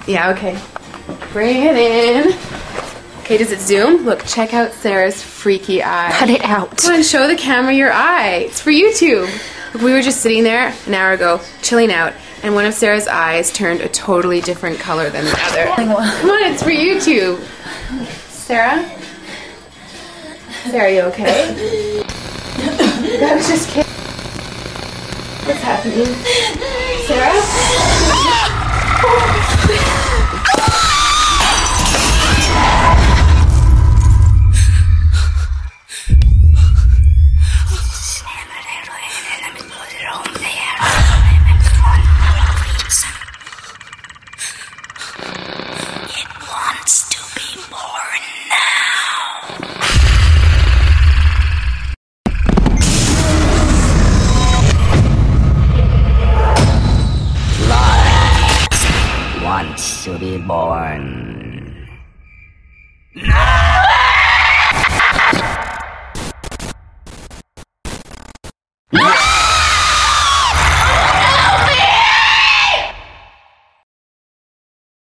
Yeah, okay. Bring it in. Okay, does it zoom? Look, check out Sarah's freaky eye. Cut it out. Come on, show the camera your eye. It's for YouTube. Look, we were just sitting there an hour ago, chilling out, and one of Sarah's eyes turned a totally different color than the other. Come on, it's for YouTube. Sarah? Sarah, are you okay? I was just kidding. What's happening? Sarah? It wants to be born now. Life wants to be born.